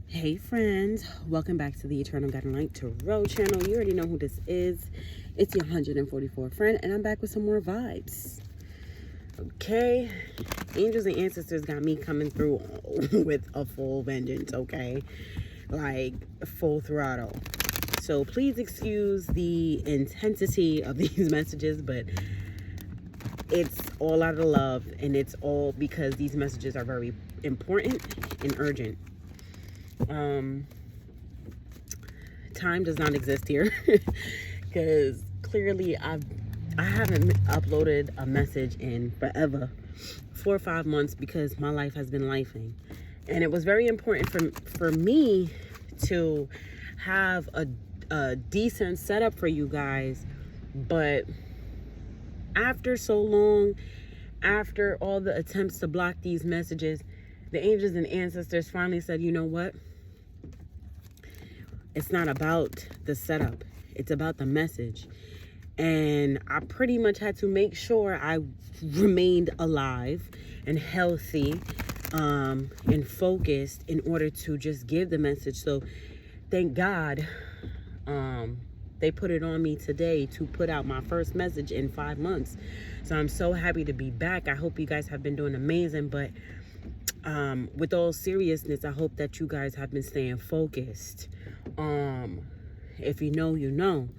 Hey friends, welcome back to the Eternal Guiding Light Tarot channel. You already know who this is. It's your 144 friend, and I'm back with some more vibes. Okay, angels and ancestors got me coming through with a full vengeance, okay? Like full throttle. So please excuse the intensity of these messages, but it's all out of love, and it's all because these messages are very important and urgent. Time does not exist here because clearly I haven't uploaded a message in forever, 4 or 5 months, because my life has been lifing, and it was very important for me to have a decent setup for you guys. But after so long, after all the attempts to block these messages, the angels and ancestors finally said, you know what? It's not about the setup. It's about the message. And I pretty much had to make sure I remained alive and healthy and focused in order to just give the message. So thank God they put it on me today to put out my first message in 5 months. So I'm so happy to be back. I hope you guys have been doing amazing. But with all seriousness, I hope that you guys have been staying focused. If you know, you know.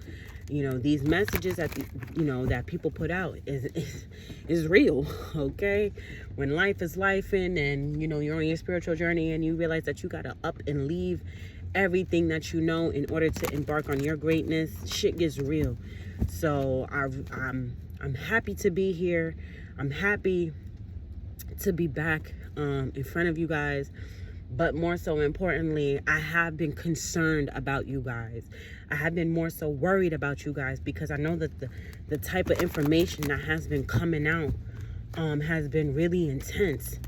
You know, these messages that that people put out is real, okay? When life is lifing and you're on your spiritual journey and you realize that you gotta up and leave everything that you know in order to embark on your greatness, shit gets real. So I'm happy to be here. I'm happy to be back in front of you guys. But more so importantly, I have been concerned about you guys. I have been more so worried about you guys because I know that the type of information that has been coming out has been really intense,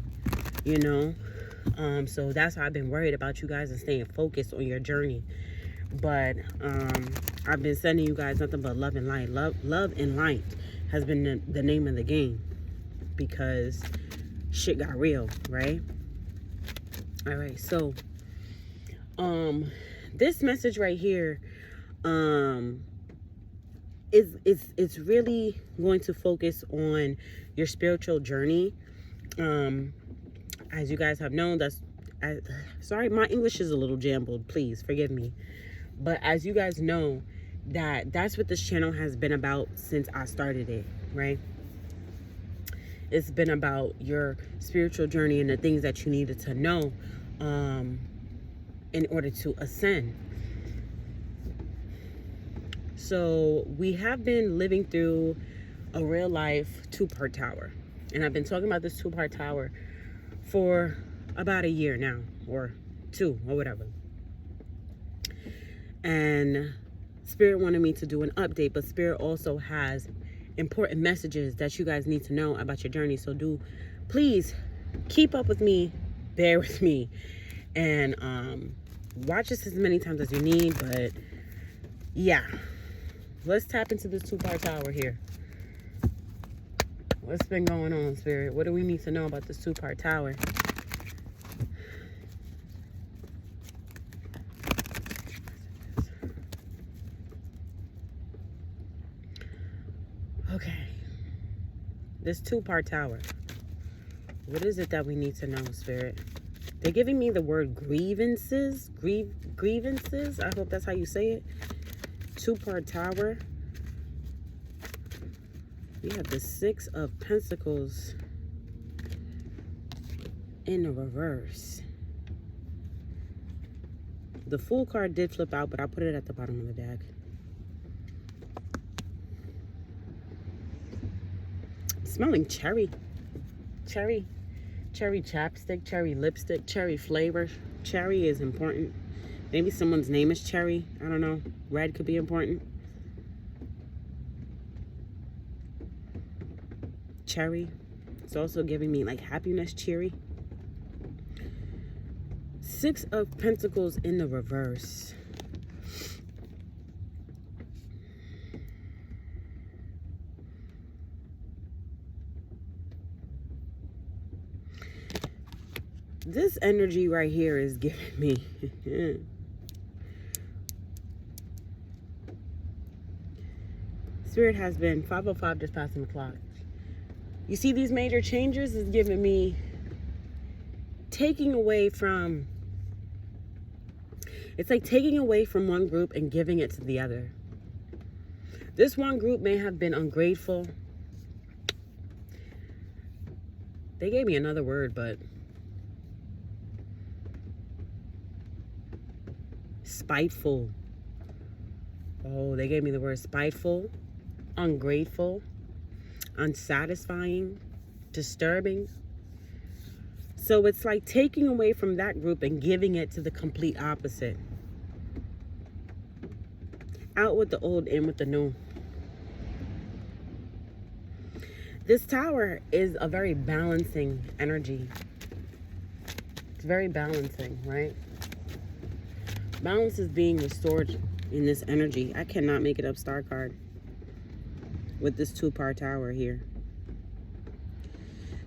So that's why I've been worried about you guys and staying focused on your journey. But I've been sending you guys nothing but love and light. Love and light has been the name of the game because shit got real, right? All right, so this message right here it's really going to focus on your spiritual journey. As you guys have known, sorry, my English is a little jumbled, please forgive me. But as you guys know, that's what this channel has been about since I started it, right? It's been about your spiritual journey and the things that you needed to know in order to ascend. So we have been living through a real life 2-part tower. And I've been talking about this 2-part tower for about a year now, or 2, or whatever. And Spirit wanted me to do an update, but Spirit also has important messages that you guys need to know about your journey. So please keep up with me, bear with me, and watch this as many times as you need. But yeah, let's tap into this 2-part tower here. What's been going on, Spirit? What do we need to know about this 2-part tower? Okay, this 2-part tower. What is it that we need to know, Spirit? They're giving me the word grievances. Grievances. I hope that's how you say it. 2-part tower. We have the 6 of Pentacles in the reverse. The Fool card did flip out, but I put it at the bottom of the deck. Smelling cherry chapstick, cherry lipstick, cherry flavor. Cherry is important. Maybe someone's name is Cherry. I don't know. Red could be important. Cherry. It's also giving me like happiness, cheery. 6 of Pentacles in the reverse. This energy right here is giving me Spirit has been 5:05 just passing the clock. You see, these major changes is giving me taking away from, it's like taking away from one group and giving it to the other. This one group may have been ungrateful. They gave me another word, but spiteful. Oh, they gave me the word spiteful, ungrateful, unsatisfying, disturbing. So it's like taking away from that group and giving it to the complete opposite. Out with the old, in with the new. This tower is a very balancing energy. It's very balancing, right? Balance is being restored in this energy. I cannot make it up, star card, with this 2-part tower here.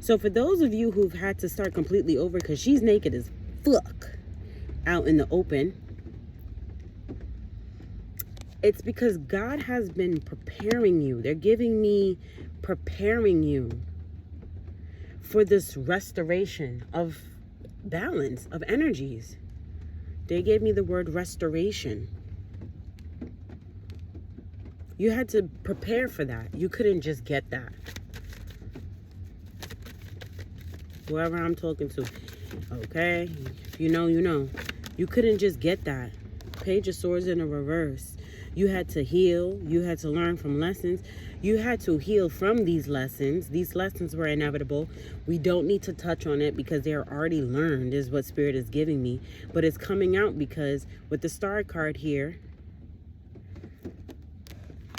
So for those of you who've had to start completely over because she's naked as fuck out in the open, it's because God has been preparing you. They're giving me preparing you for this restoration of balance, of energies. They gave me the word restoration. You had to prepare for that. You couldn't just get that. Whoever I'm talking to, okay? If you know, you know. You couldn't just get that. Page of Swords in a reverse. You had to heal. You had to learn from lessons. You had to heal from these lessons. These lessons were inevitable. We don't need to touch on it because they're already learned, is what Spirit is giving me. But it's coming out because with the Star card here,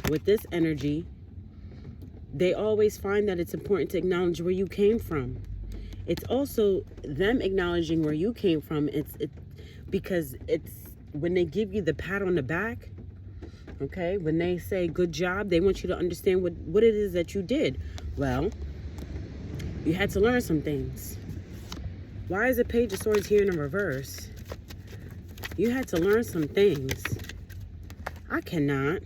with this energy, they always find that it's important to acknowledge where you came from. It's also them acknowledging where you came from. Because it's when they give you the pat on the back, okay, when they say good job, they want you to understand what it is that you did. Well, you had to learn some things. Why is the Page of Swords here in a reverse? You had to learn some things. I cannot.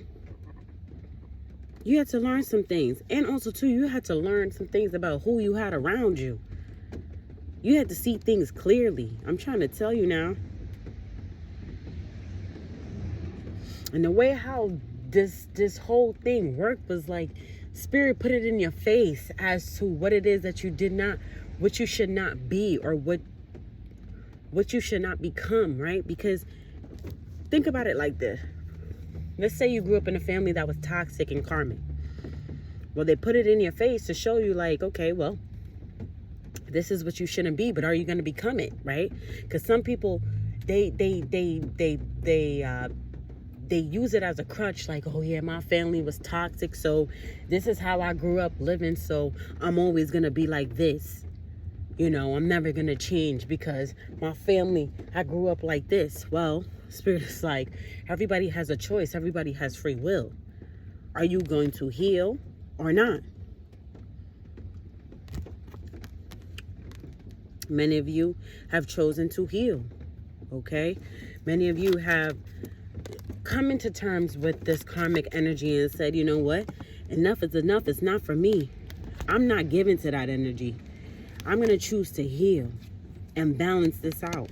You had to learn some things. And also, too, you had to learn some things about who you had around you. You had to see things clearly. I'm trying to tell you now. And the way how this whole thing worked was like Spirit put it in your face as to what it is that you did not, what you should not be, or what you should not become, right? Because think about it like this. Let's say you grew up in a family that was toxic and karmic. Well, they put it in your face to show you like, okay, well, this is what you shouldn't be, but are you going to become it, right? Because some people, they use it as a crutch, like, oh yeah, my family was toxic, so this is how I grew up living, so I'm always going to be like this. You know, I'm never going to change because my family, I grew up like this. Well, Spirit is like, everybody has a choice. Everybody has free will. Are you going to heal or not? Many of you have chosen to heal, okay? Many of you have come into terms with this karmic energy and said, you know what? Enough is enough. It's not for me. I'm not giving to that energy. I'm going to choose to heal and balance this out.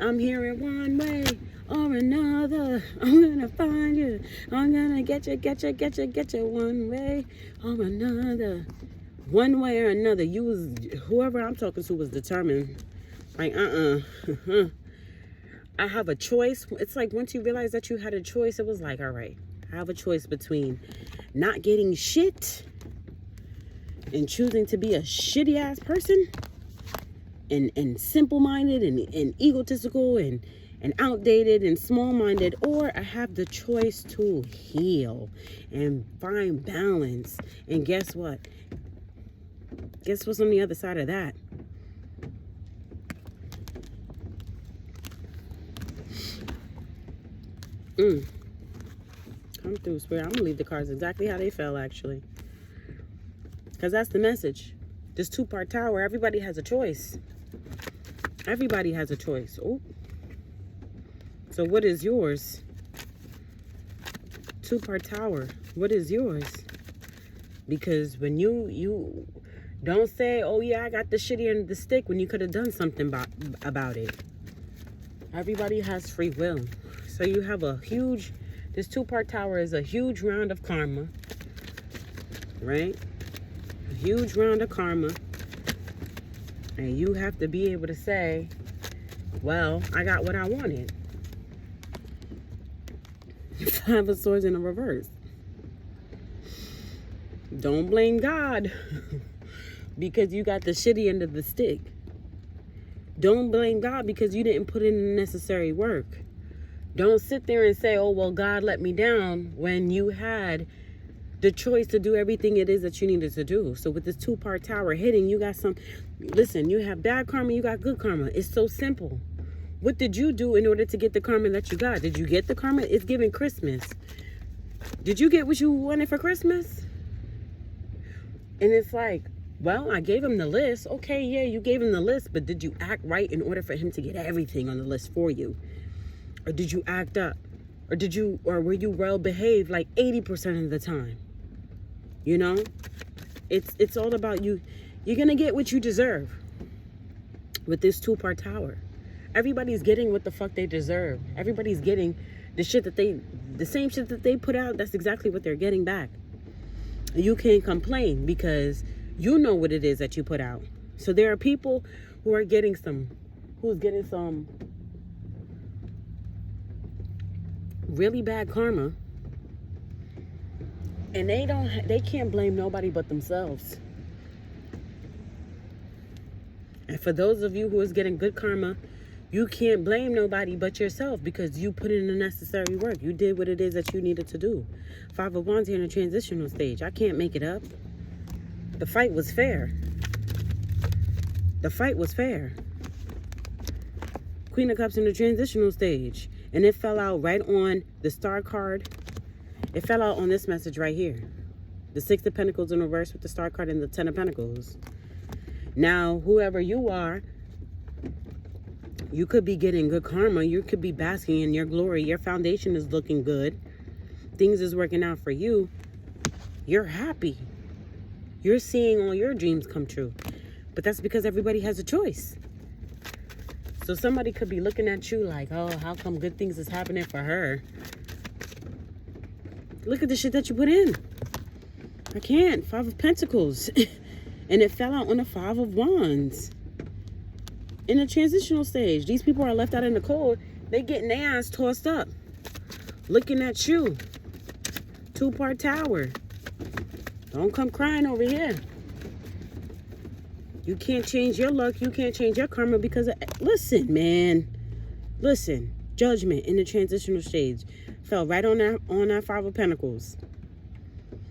I'm here in one way or another. I'm going to find you. I'm going to get you one way or another. One way or another. Whoever I'm talking to was determined. Like, I have a choice. It's like once you realize that you had a choice, it was like, all right, I have a choice between not getting shit and choosing to be a shitty ass person and simple-minded and egotistical and outdated and small-minded, or I have the choice to heal and find balance. And guess what? Guess what's on the other side of that? Come through, Spirit. I'm gonna leave the cards exactly how they fell, actually, because that's the message. This 2-part tower, everybody has a choice. Everybody has a choice. Oh. So what is yours? Two-part tower. What is yours? Because when you don't say, oh yeah, I got the shitty end of the stick, when you could have done something about it. Everybody has free will. So you have this two-part tower is a huge round of karma, right? A huge round of karma. And you have to be able to say, well, I got what I wanted. Five of Swords in a reverse. Don't blame God because you got the shitty end of the stick. Don't blame God because you didn't put in the necessary work. Don't sit there and say, oh, well, God let me down when you had the choice to do everything it is that you needed to do. So with this two-part tower hitting, you got listen, you have bad karma, you got good karma. It's so simple. What did you do in order to get the karma that you got? Did you get the karma? It's giving Christmas. Did you get what you wanted for Christmas? And it's like, well, I gave him the list. Okay, yeah, you gave him the list, but did you act right in order for him to get everything on the list for you? Or did you act up? Or were you well behaved like 80% of the time? You know? It's all about you. You're gonna get what you deserve with this two-part tower. Everybody's getting what the fuck they deserve. Everybody's getting the same shit that they put out. That's exactly what they're getting back. You can't complain because you know what it is that you put out. So there are people who's getting some really bad karma, and they can't blame nobody but themselves. And for those of you who is getting good karma, you can't blame nobody but yourself because you put in the necessary work. You did what it is that you needed to do. Five of Wands here in a transitional stage. I can't make it up. The fight was fair. The fight was fair. Queen of Cups in the transitional stage. And it fell out right on the Star card. It fell out on this message right here. The Six of Pentacles in reverse with the Star card and the Ten of Pentacles. Now, whoever you are, you could be getting good karma. You could be basking in your glory. Your foundation is looking good. Things is working out for you. You're happy. You're seeing all your dreams come true. But that's because everybody has a choice. So somebody could be looking at you like, oh, how come good things is happening for her? Look at the shit that you put in. I can't. Five of Pentacles. And it fell out on the Five of Wands. In a transitional stage. These people are left out in the cold. They getting their ass tossed up. Looking at you. Two-part tower. Don't come crying over here. You can't change your luck. You can't change your karma because of... Listen, man. Listen. Judgment in the transitional stage. Fell right on that Five of Pentacles.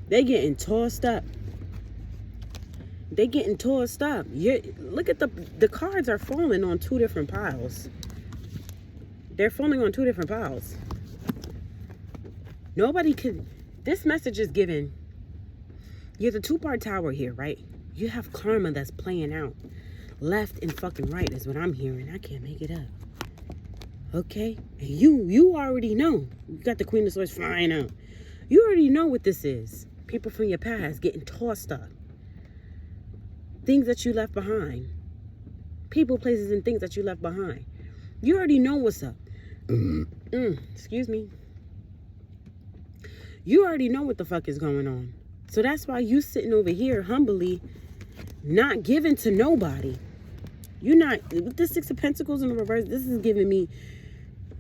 They getting tossed up. They getting tossed up. Look at the cards are falling on two different piles. They're falling on two different piles. Nobody could... This message is given. You're the two-part tower here, right? You have karma that's playing out. Left and fucking right is what I'm hearing. I can't make it up. Okay? And you already know. You got the Queen of Swords flying out. You already know what this is. People from your past getting tossed up. Things that you left behind. People, places, and things that you left behind. You already know what's up. Excuse me. You already know what the fuck is going on. So that's why you sitting over here humbly, not giving to nobody. You're not, with the Six of Pentacles in the reverse, this is giving me,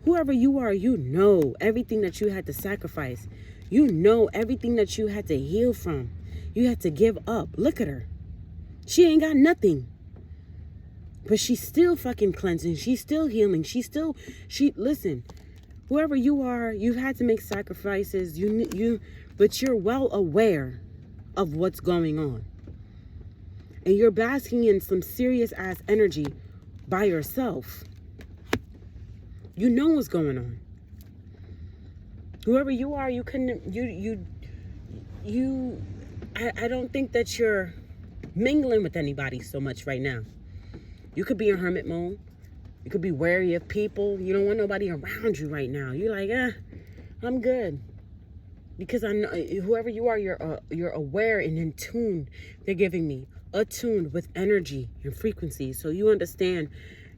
whoever you are, you know everything that you had to sacrifice. You know everything that you had to heal from. You had to give up. Look at her. She ain't got nothing. But she's still fucking cleansing. She's still healing. Listen, whoever you are, you've had to make sacrifices. But you're well aware of what's going on. And you're basking in some serious ass energy by yourself. You know what's going on. Whoever you are, you couldn't, I don't think that you're mingling with anybody so much right now. You could be in hermit mode. You could be wary of people. You don't want nobody around you right now. You're like, I'm good. Because I know whoever you are, you're aware and in tune. They're giving me attuned with energy and frequency. So you understand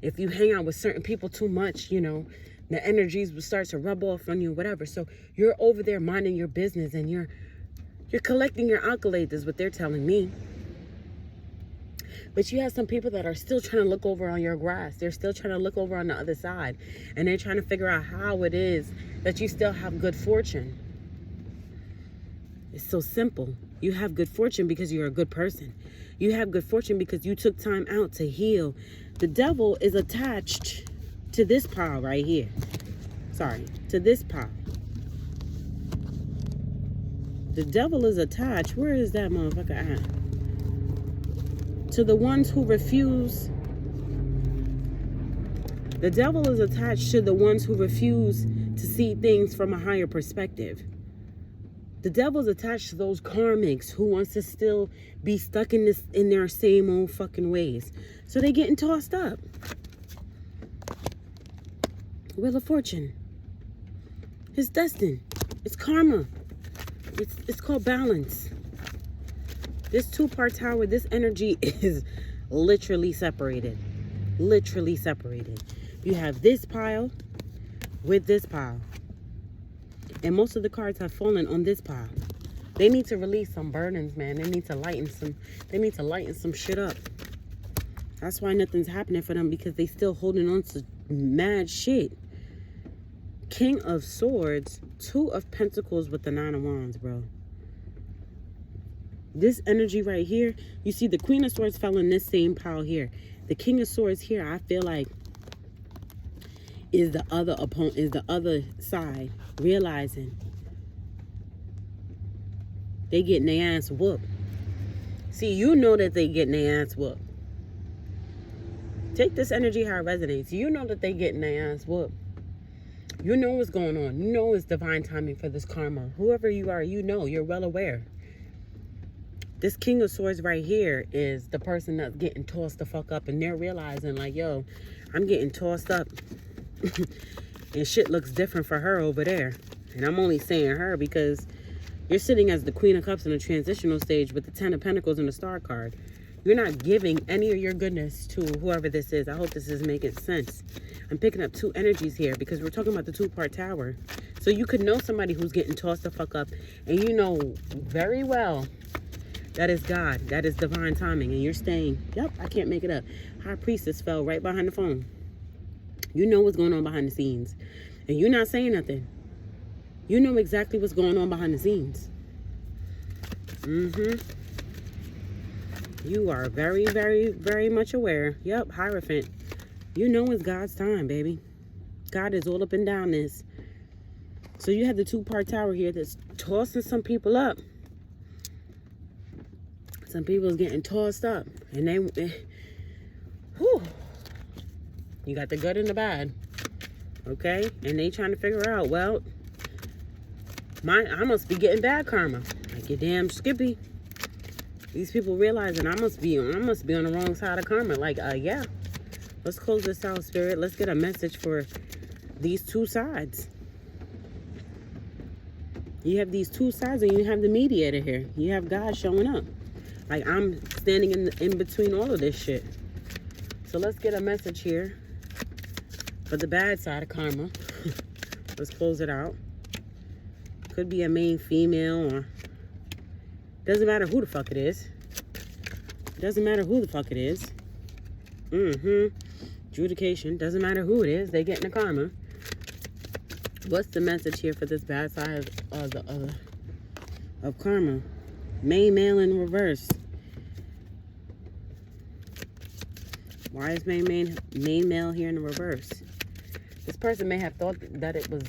if you hang out with certain people too much, you know, the energies will start to rub off on you, whatever. So you're over there minding your business and you're collecting your accolades is what they're telling me. But you have some people that are still trying to look over on your grass. They're still trying to look over on the other side. And they're trying to figure out how it is that you still have good fortune. It's so simple. You have good fortune because you're a good person. You have good fortune because you took time out to heal. The devil is attached to this pile right here. Sorry, to this pile. The devil is attached. Where is that motherfucker at? To the ones who refuse. The devil is attached to the ones who refuse to see things from a higher perspective. The devil's attached to those karmics who wants to still be stuck in their same old fucking ways. So they getting tossed up. Wheel of Fortune. It's destined. It's karma. It's called balance. This two-part tower, this energy is literally separated. Literally separated. You have this pile with this pile. And most of the cards have fallen on this pile. They need to release some burdens, man. They need to lighten some shit up. That's why nothing's happening for them, because they still holding on to mad shit. King of Swords, Two of Pentacles with the Nine of Wands, bro. This energy right here, you see the Queen of Swords fell in this same pile here. The King of Swords here, I feel like, is the other opponent, is the other side realizing they getting their ass whooped. See, you know that they getting their ass whooped. Take this energy how it resonates. You know that they getting their ass whooped. You know what's going on. You know it's divine timing for this karma. Whoever you are, you know, you're well aware. This King of Swords right here is the person that's getting tossed the fuck up, and they're realizing like, yo, I'm getting tossed up. And shit looks different for her over there. And I'm only saying her because you're sitting as the Queen of Cups in a transitional stage with the Ten of Pentacles and the Star card. You're not giving any of your goodness to whoever this is. I hope this is making sense. I'm picking up two energies here because we're talking about the two-part tower. So you could know somebody who's getting tossed the fuck up, and you know very well that is God. That is divine timing. And you're staying, yep, I can't make it up. High Priestess fell right behind the phone. You know what's going on behind the scenes. And you're not saying nothing. You know exactly what's going on behind the scenes. You are very, very, very much aware. Yep, Hierophant. You know it's God's time, baby. God is all up and down this. So you have the two-part tower here that's tossing some people up. Some people's getting tossed up. And whew. You got the good and the bad. Okay? And they trying to figure out, well, I must be getting bad karma. Like your damn Skippy. These people realizing I must be on the wrong side of karma. Like, yeah. Let's close this out, Spirit. Let's get a message for these two sides. You have these two sides, and you have the mediator here. You have God showing up. Like, I'm standing in between all of this shit. So let's get a message here for the bad side of karma. Let's close it out. Could be a main female, or doesn't matter who the fuck it is. Doesn't matter who the fuck it is. Adjudication. Doesn't matter who it is. They getting the karma. What's the message here for this bad side of karma? Main male in reverse. Why is main male here in the reverse? This person may have thought that it was,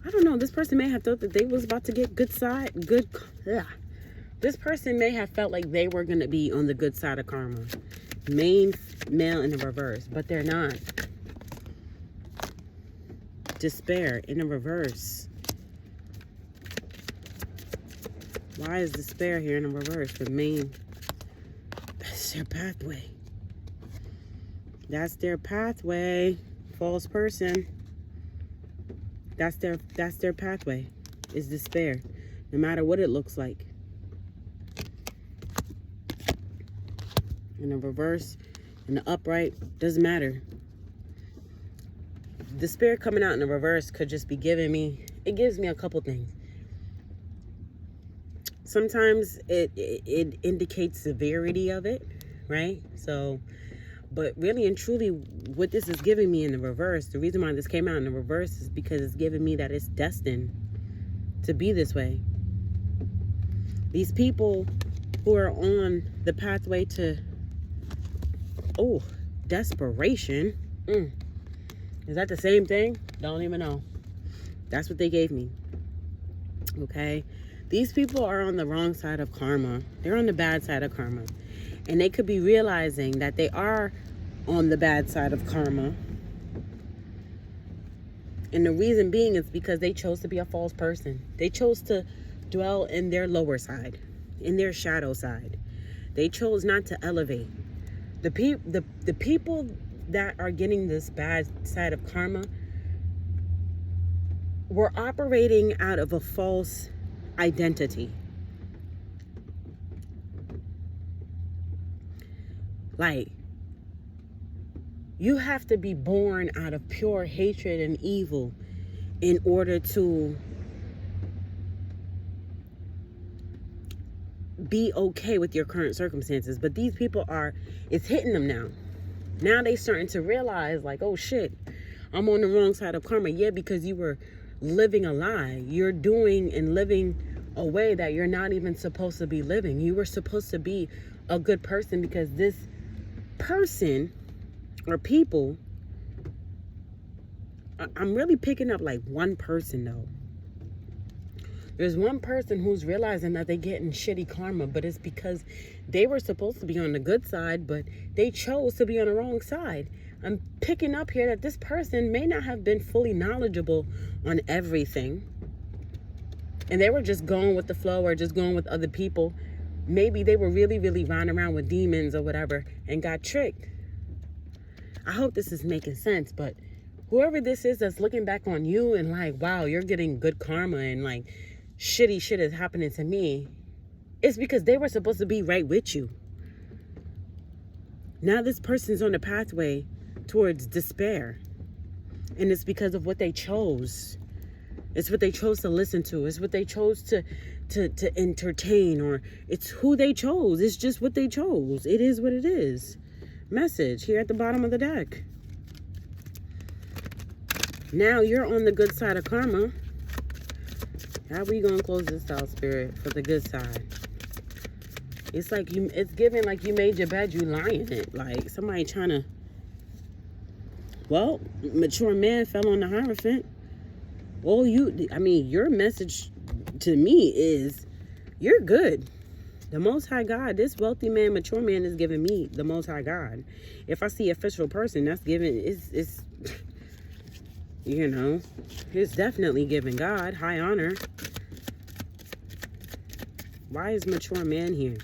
I don't know. This person may have thought that they was about to get This person may have felt like they were going to be on the good side of karma. Main male in the reverse, but they're not. Despair in the reverse. Why is despair here in the reverse for main? That's their pathway. That's their pathway. False person. That's their pathway. Is despair. No matter what it looks like. In the reverse, in the upright, doesn't matter. The spirit coming out in the reverse could just be giving me, it gives me a couple things. Sometimes it indicates severity of it, right? So, but really and truly, what this is giving me in the reverse, the reason why this came out in the reverse is because it's giving me that it's destined to be this way. These people who are on the pathway to, desperation. Is that the same thing? Don't even know. That's what they gave me. Okay? These people are on the wrong side of karma. They're on the bad side of karma. And they could be realizing that they are on the bad side of karma. And the reason being is because they chose to be a false person. They chose to dwell in their lower side, in their shadow side. They chose not to elevate. The people that are getting this bad side of karma were operating out of a false identity. Like, you have to be born out of pure hatred and evil in order to be okay with your current circumstances. But these people it's hitting them now. Now they starting to realize, like, oh shit, I'm on the wrong side of karma. Yeah, because you were living a lie. You're doing and living a way that you're not even supposed to be living. You were supposed to be a good person, because this person or people, I'm really picking up like one person though. There's one person who's realizing that they're getting shitty karma, but it's because they were supposed to be on the good side, but they chose to be on the wrong side. I'm picking up here that this person may not have been fully knowledgeable on everything. And they were just going with the flow or just going with other people. Maybe they were really, really running around with demons or whatever and got tricked. I hope this is making sense, but whoever this is that's looking back on you and like, wow, you're getting good karma and like, shitty shit is happening to me, it's because they were supposed to be right with you. Now this person's on the pathway towards despair, and it's because of what they chose. It's what they chose to listen to. It's what they chose to entertain, or it's who they chose. It's just what they chose. It is what it is. Message here at the bottom of the deck. Now you're on the good side of karma. How are we gonna close this out, Spirit, for the good side? It's like it's giving like you made your bed, you lie in it. Like somebody trying to, well, mature man fell on the Hierophant. Well, your message to me is you're good. The Most High God, this wealthy man, mature man is giving me the Most High God. If I see official person, that's giving, it's it's definitely giving God high honor. Why is mature man here?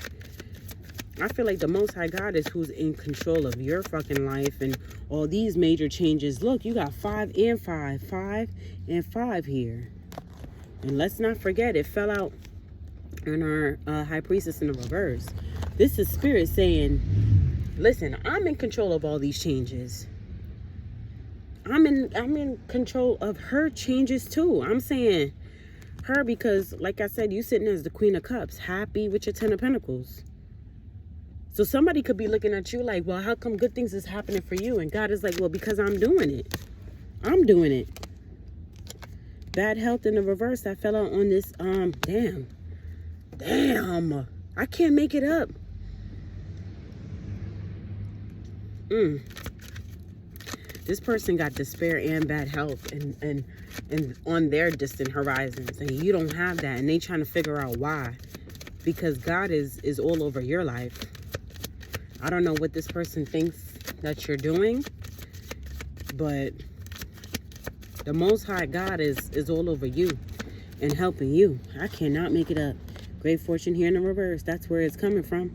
I feel like the Most High God is who's in control of your fucking life and all these major changes. Look, you got 5 and 5. 5 and 5 here. And let's not forget, it fell out in our High Priestess in the reverse. This is Spirit saying, listen, I'm in control of all these changes. I'm in control of her changes too. I'm saying her because, like I said, you sitting as the Queen of Cups, happy with your 10 of Pentacles. So somebody could be looking at you like, well, how come good things is happening for you? And God is like, well, because I'm doing it. I'm doing it. Bad health in the reverse. I fell out on this. Damn. I can't make it up. This person got despair and bad health and on their distant horizons, and you don't have that, and they trying to figure out why, because God is all over your life. I don't know what this person thinks that you're doing, but the Most High God is all over you and helping you. I cannot make it up. Great fortune here in the reverse. That's where it's coming from.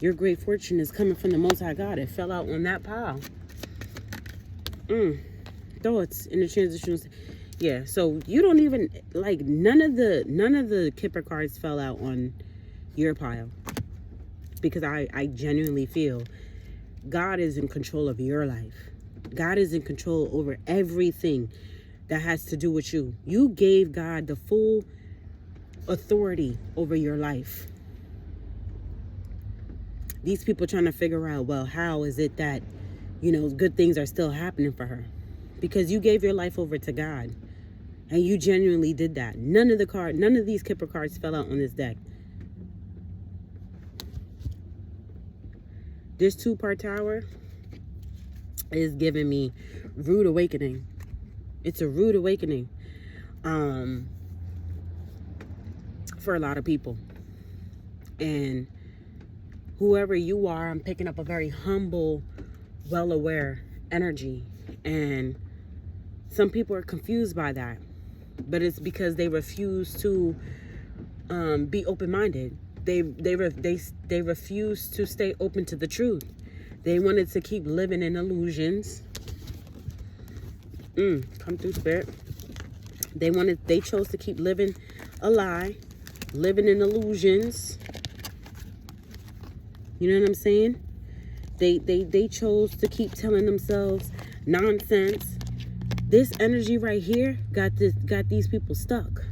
Your great fortune is coming from the Most High God. It fell out on that pile. Thoughts in the transitional. Yeah, so you don't even, like, none of the Kipper cards fell out on your pile. Because I genuinely feel God is in control of your life. God is in control over everything that has to do with you. You gave God the full authority over your life. These people trying to figure out, well, how is it that, you know, good things are still happening for her? Because you gave your life over to God. And you genuinely did that. None of these Kipper cards fell out on this deck. This 2-part tower is giving me rude awakening. It's a rude awakening for a lot of people. And whoever you are, I'm picking up a very humble, well-aware energy. And some people are confused by that. But it's because they refuse to be open-minded. They refuse to stay open to the truth. They wanted to keep living in illusions. Come through, Spirit. They chose to keep living a lie, living in illusions. You know what I'm saying? They chose to keep telling themselves nonsense. This energy right here got these people stuck.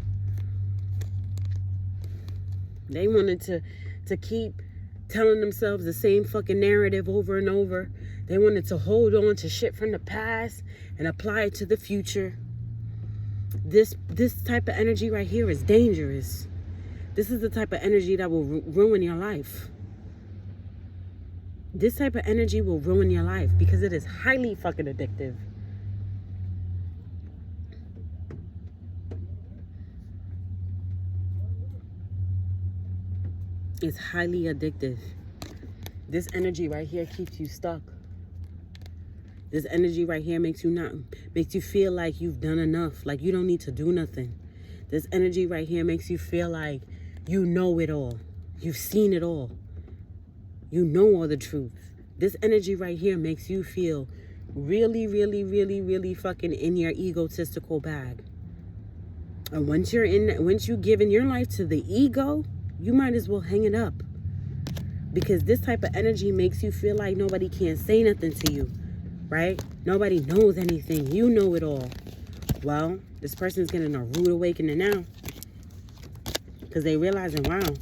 They wanted to keep telling themselves the same fucking narrative over and over. They wanted to hold on to shit from the past and apply it to the future. This type of energy right here is dangerous. This is the type of energy that will ruin your life. This type of energy will ruin your life because it is highly fucking addictive. It's highly addictive. This energy right here keeps you stuck. This energy right here makes you feel like you've done enough, like you don't need to do nothing. This energy right here makes you feel like you know it all. You've seen it all. You know all the truth. This energy right here makes you feel really, really, really, really fucking in your egotistical bag. And once you give in your life to the ego, you might as well hang it up. Because this type of energy makes you feel like nobody can say nothing to you, right? Nobody knows anything. You know it all. Well, this person's getting a rude awakening now. Because they realizing, wow,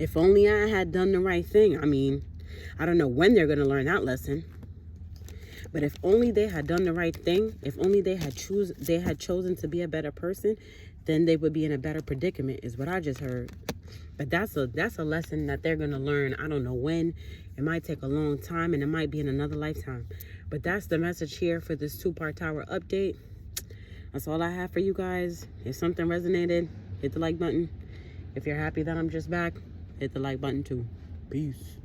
if only I had done the right thing. I mean, I don't know when they're going to learn that lesson. But if only they had done the right thing, if only they had chosen to be a better person, then they would be in a better predicament, is what I just heard. But that's a lesson that they're going to learn. I don't know when. It might take a long time, and it might be in another lifetime. But that's the message here for this 2-part tower update. That's all I have for you guys. If something resonated, hit the like button. If you're happy that I'm just back, hit the like button too. Peace.